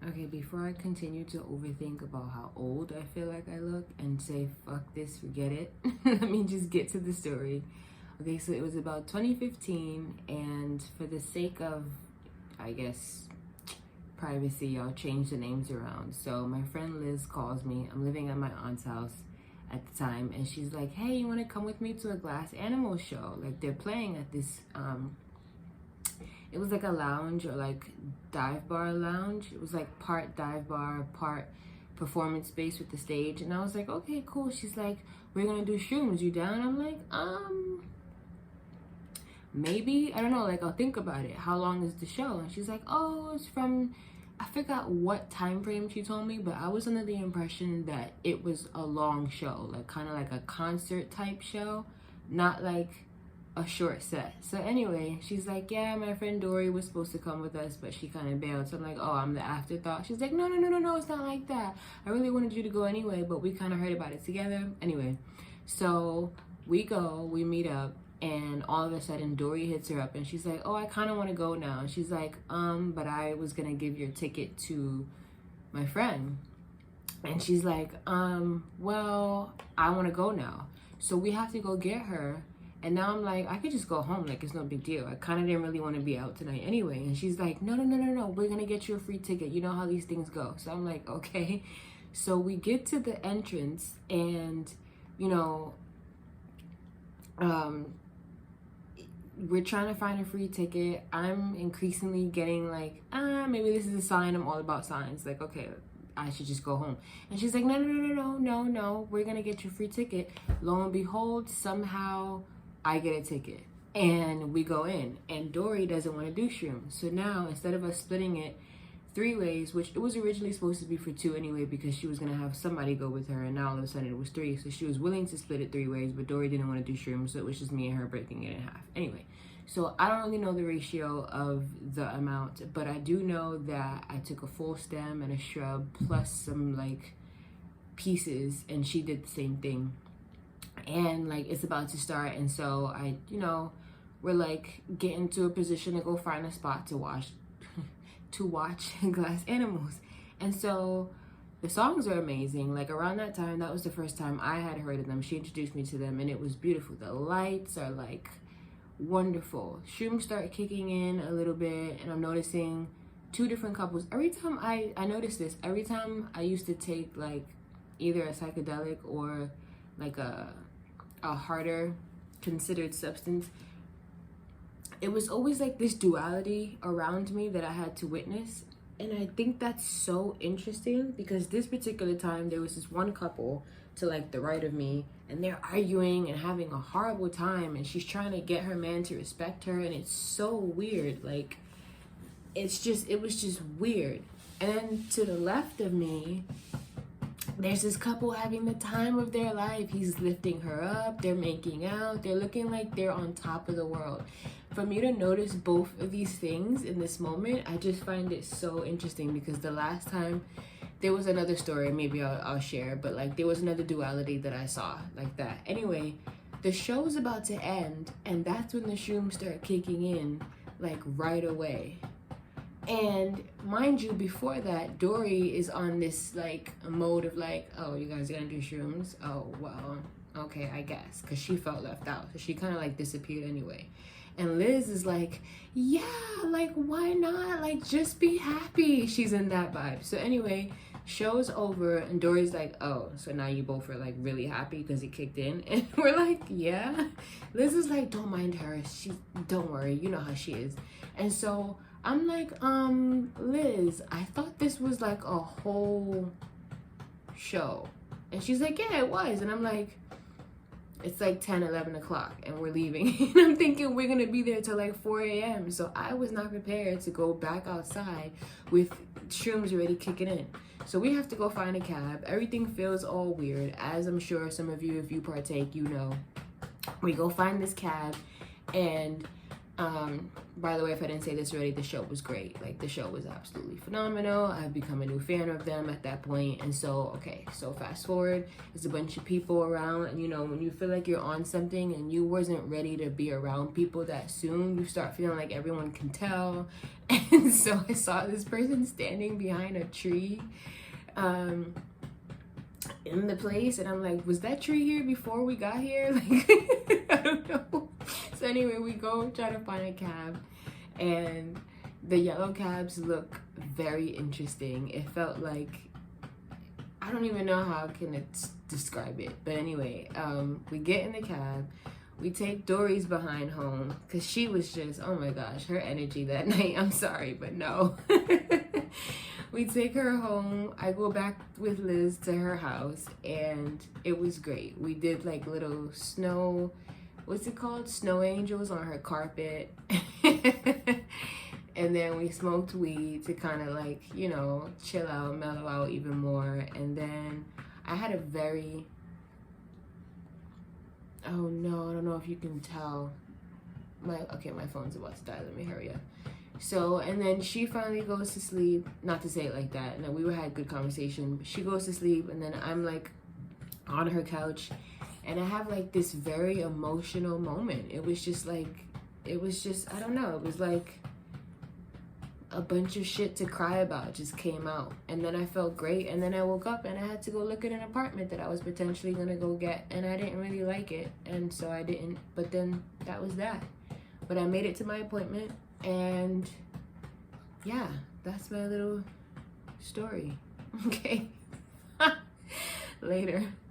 Okay, before I continue to overthink about how old I feel like I look and say, fuck this, forget it, let me just get to the story. Okay, so it was about 2015, and for the sake of, I guess, privacy, I'll change the names around. So my friend Liz calls me. I'm living at my aunt's house at the time, and she's like, hey, you want to come with me to a glass animal show? Like, they're playing at this, it was like a lounge or like dive bar lounge. It was like part dive bar, part performance space with the stage. And I was like, okay, cool. She's like, we're gonna do shrooms. You down? I'm like, maybe. I don't know. Like, I'll think about it. How long is the show? And she's like, oh, it's from, I forgot what time frame she told me, but I was under the impression that it was a long show, like kind of like a concert type show, not like a short set. So anyway, she's like, yeah, my friend Dory was supposed to come with us, but she kind of bailed. So I'm like, oh, I'm the afterthought. She's like, no, it's not like that. I really wanted you to go anyway, but we kind of heard about it together. Anyway, so we go, we meet up, and all of a sudden Dory hits her up and she's like, oh, I kind of want to go now. And she's like, but I was gonna give your ticket to my friend. And she's like, well, I want to go now, so we have to go get her. And now I'm like, I could just go home, like it's no big deal. I kind of didn't really want to be out tonight anyway. And she's like, no, we're gonna get you a free ticket. You know how these things go. So I'm like, okay. So we get to the entrance, and you know, we're trying to find a free ticket. I'm increasingly getting like, maybe this is a sign. I'm all about signs. Like, okay, I should just go home. And she's like, no, we're gonna get you a free ticket. Lo and behold, somehow I get a ticket and we go in, and Dory doesn't want to do shrooms. So now, instead of us splitting it 3 ways, which it was originally supposed to be for 2 anyway, because she was going to have somebody go with her, and now all of a sudden it was 3. So she was willing to split it 3 ways, but Dory didn't want to do shrooms, so it was just me and her breaking it in half. Anyway, so I don't really know the ratio of the amount, but I do know that I took a full stem and a shrub plus some like pieces, and she did the same thing. And like, it's about to start, and so I, we're like getting to a position to go find a spot to watch glass animals. And so the songs are amazing. Like, around that time, that was the first time I had heard of them. She introduced me to them, and it was beautiful. The lights are like wonderful. Shrooms start kicking in a little bit, and I'm noticing 2 different couples. Every time I noticed this, every time I used to take like either a psychedelic or like a harder considered substance, it was always like this duality around me that I had to witness. And I think that's so interesting, because this particular time there was this one couple to like the right of me, and they're arguing and having a horrible time, and she's trying to get her man to respect her, and it's so weird. Like, it was just weird. And then to the left of me, there's this couple having the time of their life. He's lifting her up, they're making out, they're looking like they're on top of the world. For me to notice both of these things in this moment, I just find it so interesting, because the last time there was another story, maybe I'll share, but like there was another duality that I saw like that. Anyway, the show's about to end, and that's when the shrooms start kicking in, like right away. And mind you, before that, Dory is on this like mode of like, oh, you guys gonna do shrooms? Oh, well, okay, I guess, because she felt left out, so she kind of like disappeared anyway. And Liz is like, yeah, like, why not? Like, just be happy. She's in that vibe. So anyway, show's over, and Dory's like, oh, so now you both are like really happy because it kicked in? And we're like, yeah. Liz is like, don't mind her. Don't worry, you know how she is. And so I'm like, Liz, I thought this was like a whole show. And she's like, yeah, it was. And I'm like, it's like 10, 11 o'clock and we're leaving. And I'm thinking we're gonna be there till like 4 a.m. So I was not prepared to go back outside with shrooms already kicking in. So we have to go find a cab. Everything feels all weird, as I'm sure some of you, if you partake, you know. We go find this cab, and by the way, if I didn't say this already, the show was great. Like, the show was absolutely phenomenal. I've become a new fan of them at that point. And so, okay, so fast forward, there's a bunch of people around, and you know, when you feel like you're on something and you wasn't ready to be around people that soon, you start feeling like everyone can tell. And so I saw this person standing behind a tree in the place, and I'm like, was that tree here before we got here? Like, I don't know. So anyway, we go try to find a cab, and the yellow cabs look very interesting. It felt like, I don't even know how I can describe it, but anyway, we get in the cab, we take Dory's behind home, because she was just, oh my gosh, her energy that night, I'm sorry, but no. We take her home. I go back with Liz to her house, and it was great. We did like little snow, what's it called? Snow angels on her carpet. And then we smoked weed to kind of like, you know, chill out, mellow out even more. And then I had a very, oh no, I don't know if you can tell. My phone's about to die. Let me hurry up. So, and then she finally goes to sleep. Not to say it like that. No, we had good conversation. She goes to sleep, and then I'm like on her couch, and I have like this very emotional moment. It was just, I don't know. It was like a bunch of shit to cry about just came out. And then I felt great. And then I woke up and I had to go look at an apartment that I was potentially going to go get. And I didn't really like it. And so I didn't. But then that was that. But I made it to my appointment. And yeah, that's my little story. Okay. Later.